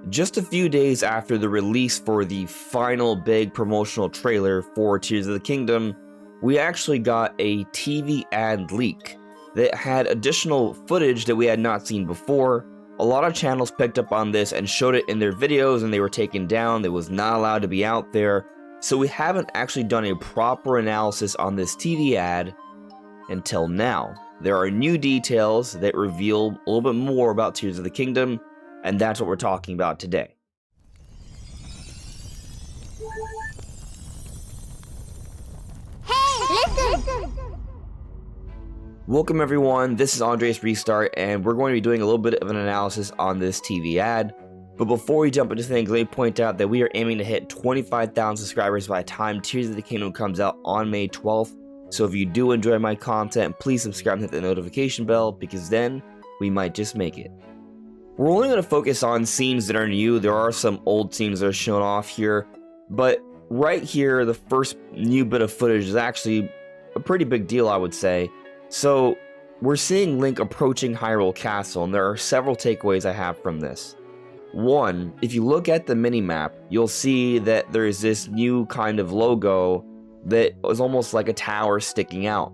Just a few days after the release for the final big promotional trailer for Tears of the Kingdom, we actually got a TV ad leak that had additional footage that we had not seen before. A lot of channels picked up on this and showed it in their videos, and they were taken down. It was not allowed to be out there. So we haven't actually done a proper analysis on this TV ad until now. There are new details that reveal a little bit more about Tears of the Kingdom, and that's what we're talking about today. Hey, listen! Welcome everyone, this is Andre's Restart, and we're going to be doing a little bit of an analysis on this TV ad. But before we jump into things, let me point out that we are aiming to hit 25,000 subscribers by the time Tears of the Kingdom comes out on May 12th. So if you do enjoy my content, please subscribe and hit the notification bell, because then we might just make it. We're only going to focus on scenes that are new. There are some old scenes that are shown off here, but right here, the first new bit of footage is actually a pretty big deal, I would say. So we're seeing Link approaching Hyrule Castle, and there are several takeaways I have from this. One, if you look at the minimap, you'll see that there is this new kind of logo that is almost like a tower sticking out.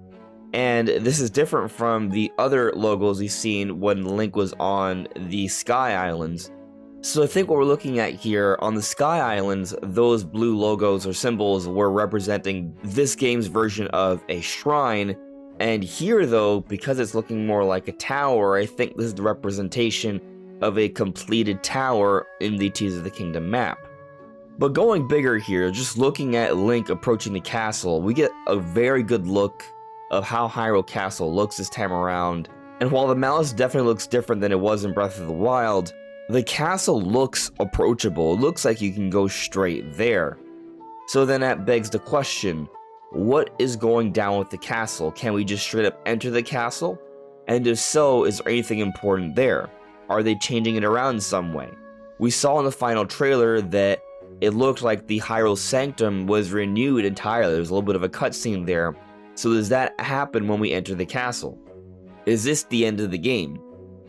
And this is different from the other logos you've seen when Link was on the Sky Islands. So I think what we're looking at here, on the Sky Islands, those blue logos or symbols were representing this game's version of a shrine. And here though, because it's looking more like a tower, I think this is the representation of a completed tower in the Tears of the Kingdom map. But going bigger here, just looking at Link approaching the castle, we get a very good look of how Hyrule Castle looks this time around. And while the Malice definitely looks different than it was in Breath of the Wild, the castle looks approachable. It looks like you can go straight there. So then that begs the question, what is going down with the castle? Can we just straight up enter the castle? And if so, is there anything important there? Are they changing it around in some way? We saw in the final trailer that it looked like the Hyrule Sanctum was renewed entirely. There was a little bit of a cutscene there. So does that happen when we enter the castle? Is this the end of the game?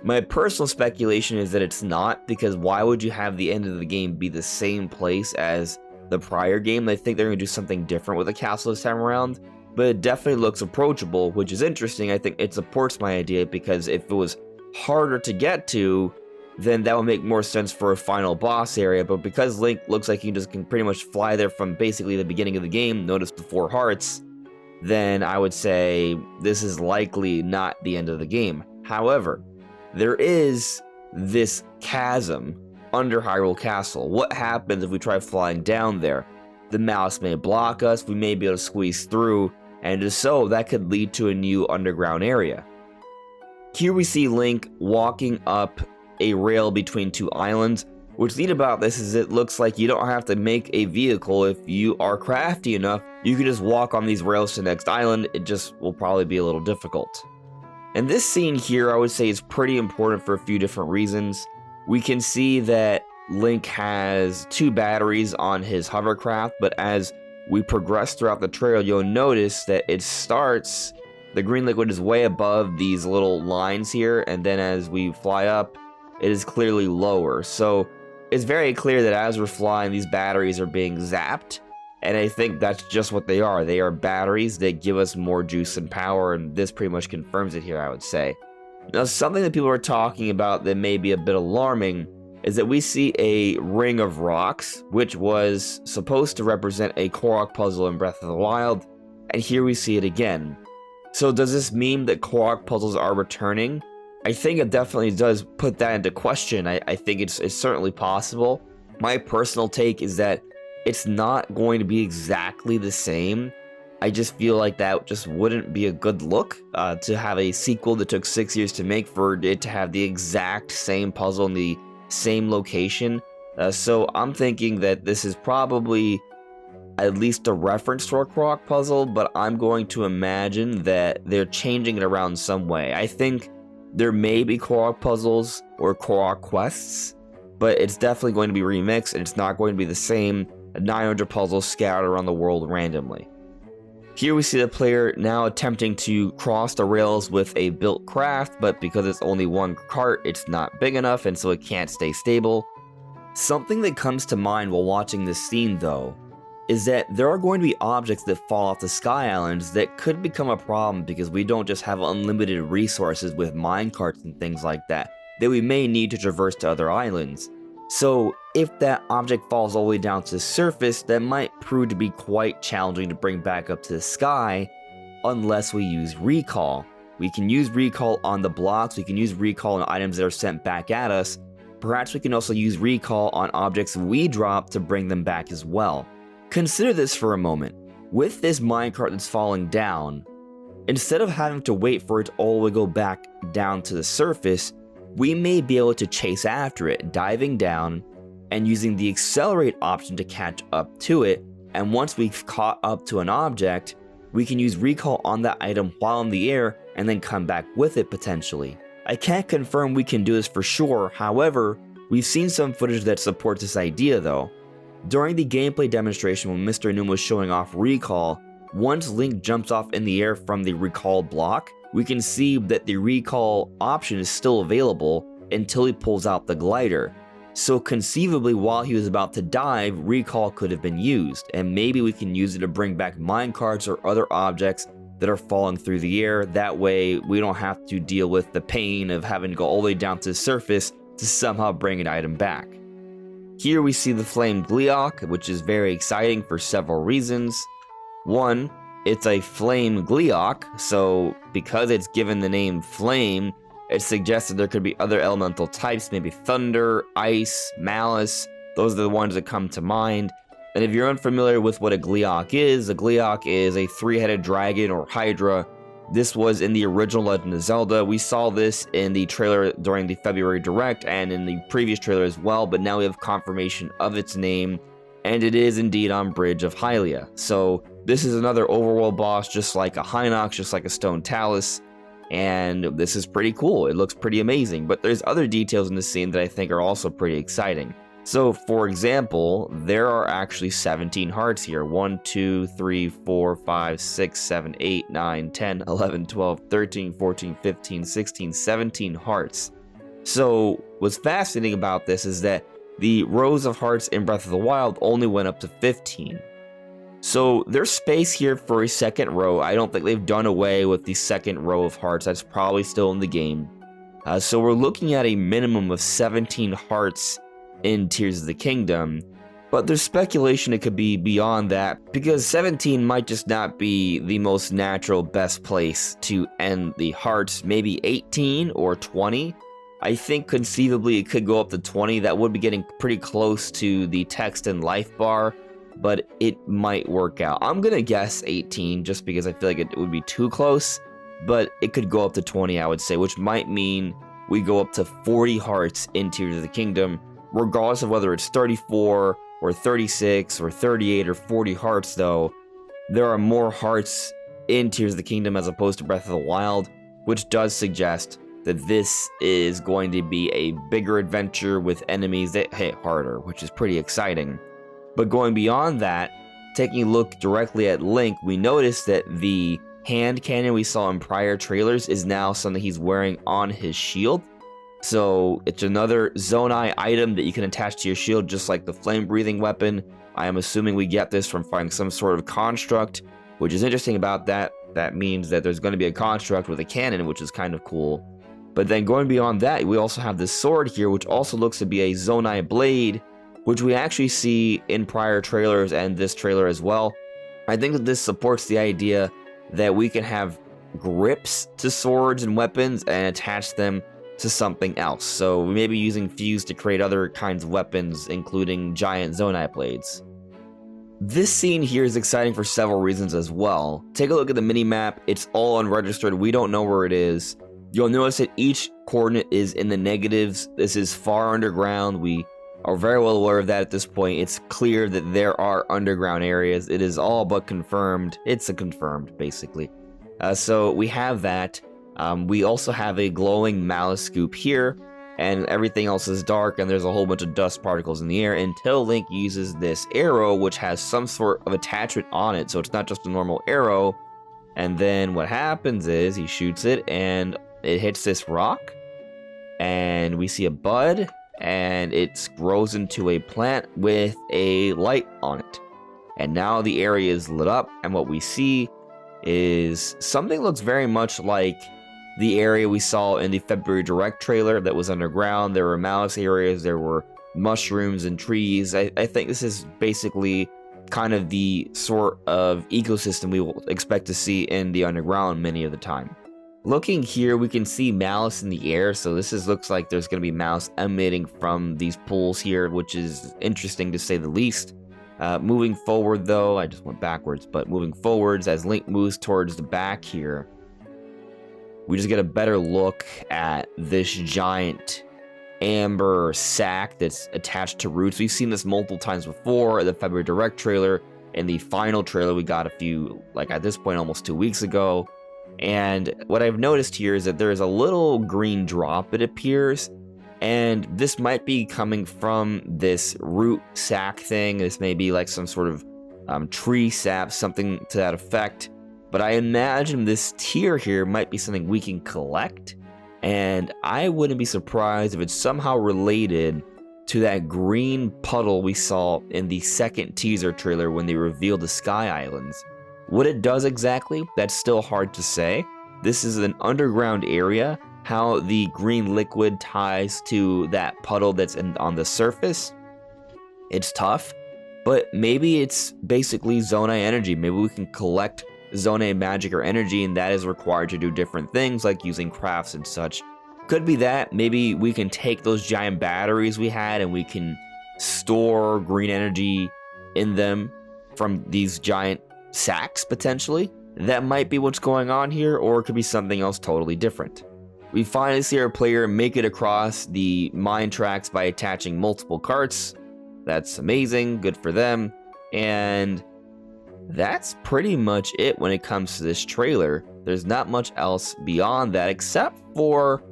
My personal speculation is that it's not, because why would you have the end of the game be the same place as the prior game? I think they're going to do something different with the castle this time around, but it definitely looks approachable, which is interesting. I think it supports my idea, because if it was harder to get to, then that would make more sense for a final boss area. But because Link looks like he can pretty much fly there from basically the beginning of the game, notice the 4 hearts, then I would say this is likely not the end of the game. However, there is this chasm under Hyrule Castle. What happens if we try flying down there? The mouse may block us, we may be able to squeeze through, and if so, that could lead to a new underground area. Here we see Link walking up a rail between 2 islands. What's neat about this is it looks like you don't have to make a vehicle. If you are crafty enough, you can just walk on these rails to the next island. It just will probably be a little difficult. And this scene here, I would say, is pretty important for a few different reasons. We can see that Link has 2 batteries on his hovercraft, but as we progress throughout the trail, you'll notice that it starts, the green liquid is way above these little lines here, and then as we fly up, it is clearly lower. So it's very clear that as we're flying, these batteries are being zapped, and I think that's just what they are. They are batteries that give us more juice and power, and this pretty much confirms it here, I would say. Now, something that people are talking about that may be a bit alarming is that we see a ring of rocks, which was supposed to represent a Korok puzzle in Breath of the Wild, and here we see it again. So does this mean that Korok puzzles are returning? I think it definitely does put that into question. I think it's certainly possible. My personal take is that it's not going to be exactly the same. I just feel like that just wouldn't be a good look to have a sequel that took 6 years to make, for it to have the exact same puzzle in the same location. So I'm thinking that this is probably at least a reference to a Korok puzzle, but I'm going to imagine that they're changing it around some way. I think there may be Korok puzzles or Korok quests, but it's definitely going to be remixed, and it's not going to be the same 900 puzzles scattered around the world randomly. Here we see the player now attempting to cross the rails with a built craft, but because it's only one cart, it's not big enough, and so it can't stay stable. Something that comes to mind while watching this scene though, is that there are going to be objects that fall off the Sky Islands that could become a problem because we don't just have unlimited resources with minecarts and things like that we may need to traverse to other islands. So if that object falls all the way down to the surface, that might prove to be quite challenging to bring back up to the sky unless we use recall. We can use recall on the blocks, we can use recall on items that are sent back at us. Perhaps we can also use recall on objects we drop to bring them back as well. Consider this for a moment. With this minecart that's falling down, instead of having to wait for it to all the way go back down to the surface, we may be able to chase after it, diving down and using the accelerate option to catch up to it. And once we've caught up to an object, we can use recall on that item while in the air and then come back with it potentially. I can't confirm we can do this for sure, however, we've seen some footage that supports this idea though. During the gameplay demonstration when Mr. Noom was showing off recall, once Link jumps off in the air from the recall block, we can see that the recall option is still available until he pulls out the glider. So conceivably while he was about to dive, recall could have been used, and maybe we can use it to bring back minecarts or other objects that are falling through the air. That way we don't have to deal with the pain of having to go all the way down to the surface to somehow bring an item back. Here we see the flamed Glioc, which is very exciting for several reasons. One, it's a flame Glioc, so because it's given the name flame, it suggests that there could be other elemental types, maybe thunder, ice, malice. Those are the ones that come to mind. And if you're unfamiliar with what a Glioc is a three-headed dragon or hydra. This was in the original Legend of Zelda. We saw this in the trailer during the February Direct and in the previous trailer as well, but now we have confirmation of its name, and it is indeed on Bridge of Hylia. So this is another overworld boss, just like a Hinox, just like a Stone Talus, and this is pretty cool. It looks pretty amazing, but there's other details in the scene that I think are also pretty exciting. So, for example, there are actually 17 hearts here. 1, 2, 3, 4, 5, 6, 7, 8, 9, 10, 11, 12, 13, 14, 15, 16, 17 hearts. So, what's fascinating about this is that the rows of hearts in Breath of the Wild only went up to 15. So, there's space here for a second row. I don't think they've done away with the second row of hearts. That's probably still in the game. So, we're looking at a minimum of 17 hearts in Tears of the Kingdom, but there's speculation it could be beyond that, because 17 might just not be the most natural best place to end the hearts. Maybe 18 or 20. I think conceivably it could go up to 20. That would be getting pretty close to the text and life bar, but it might work out. I'm gonna guess 18 just because I feel like it would be too close, but it could go up to 20, I would say, which might mean we go up to 40 hearts in Tears of the Kingdom. Regardless of whether it's 34 or 36 or 38 or 40 hearts though, there are more hearts in Tears of the Kingdom as opposed to Breath of the Wild, which does suggest that this is going to be a bigger adventure with enemies that hit harder, which is pretty exciting. But going beyond that, taking a look directly at Link, we notice that the hand cannon we saw in prior trailers is now something he's wearing on his shield. So it's another Zonai item that you can attach to your shield, just like the flame-breathing weapon. I am assuming we get this from finding some sort of construct, which is interesting about that. That means that there's going to be a construct with a cannon, which is kind of cool. But then going beyond that, we also have this sword here, which also looks to be a Zonai blade, which we actually see in prior trailers and this trailer as well. I think that this supports the idea that we can have grips to swords and weapons and attach them to something else. So we may be using Fuse to create other kinds of weapons, including giant Zonai blades. This scene here is exciting for several reasons as well. Take a look at the minimap. It's all unregistered. We don't know where it is. You'll notice that each coordinate is in the negatives. This is far underground. We are very well aware of that at this point. It's clear that there are underground areas. It is all but confirmed. It's a confirmed, basically. So we have that. We also have a glowing malice scoop here, and everything else is dark, and there's a whole bunch of dust particles in the air until Link uses this arrow, which has some sort of attachment on it, so it's not just a normal arrow. And then what happens is he shoots it, and it hits this rock, and we see a bud, and it grows into a plant with a light on it. And now the area is lit up, and what we see is something looks very much like the area we saw in the February Direct trailer that was underground. There were mouse areas, there were mushrooms and trees. I think this is basically kind of the sort of ecosystem we will expect to see in the underground many of the time. Looking here, we can see mouse in the air, so looks like there's going to be mouse emanating from these pools here, which is interesting to say the least. Moving forward though, I just went backwards, but moving forwards as Link moves towards the back here, we just get a better look at this giant amber sack that's attached to roots. We've seen this multiple times before, the February Direct trailer, and the final trailer we got a few, like at this point, almost 2 weeks ago. And what I've noticed here is that there's a little green drop, it appears, and this might be coming from this root sac thing. This may be like some sort of tree sap, something to that effect. But I imagine this tier here might be something we can collect, and I wouldn't be surprised if it's somehow related to that green puddle we saw in the second teaser trailer when they revealed the Sky Islands. What it does exactly, that's still hard to say. This is an underground area. How the green liquid ties to that puddle that's on the surface, it's tough, but maybe it's basically Zonai energy. Maybe we can collect Zonai magic or energy, and that is required to do different things like using crafts and such. Could be that. Maybe we can take those giant batteries we had and we can store green energy in them from these giant sacks potentially. That might be what's going on here, or it could be something else totally different. We finally see our player make it across the mine tracks by attaching multiple carts. That's amazing, good for them. And that's pretty much it when it comes to this trailer. There's not much else beyond that except for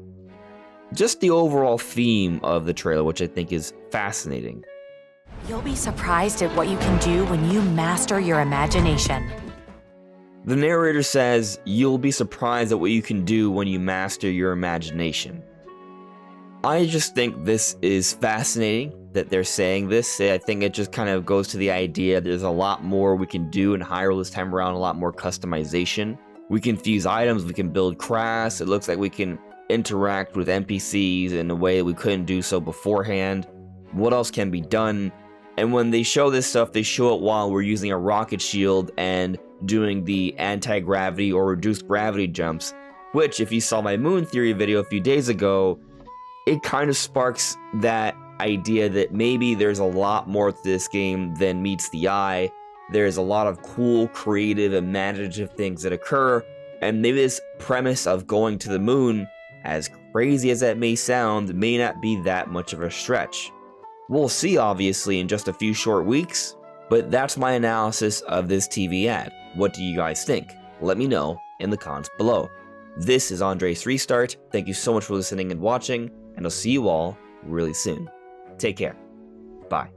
just the overall theme of the trailer, which I think is fascinating. You'll be surprised at what you can do when you master your imagination. The narrator says, you'll be surprised at what you can do when you master your imagination. I just think this is fascinating that they're saying this. I think it just kind of goes to the idea there's a lot more we can do in Hyrule this time around, a lot more customization. We can fuse items, we can build crafts. It looks like we can interact with NPCs in a way that we couldn't do so beforehand. What else can be done? And when they show this stuff, they show it while we're using a rocket shield and doing the anti-gravity or reduced gravity jumps, which, if you saw my moon theory video a few days ago, it kind of sparks that idea that maybe there's a lot more to this game than meets the eye. There's a lot of cool, creative, imaginative things that occur, and maybe this premise of going to the moon, as crazy as that may sound, may not be that much of a stretch. We'll see, obviously, in just a few short weeks, but that's my analysis of this TV ad. What do you guys think? Let me know in the comments below. This is Andres Restart. Thank you so much for listening and watching, and I'll see you all really soon. Take care. Bye.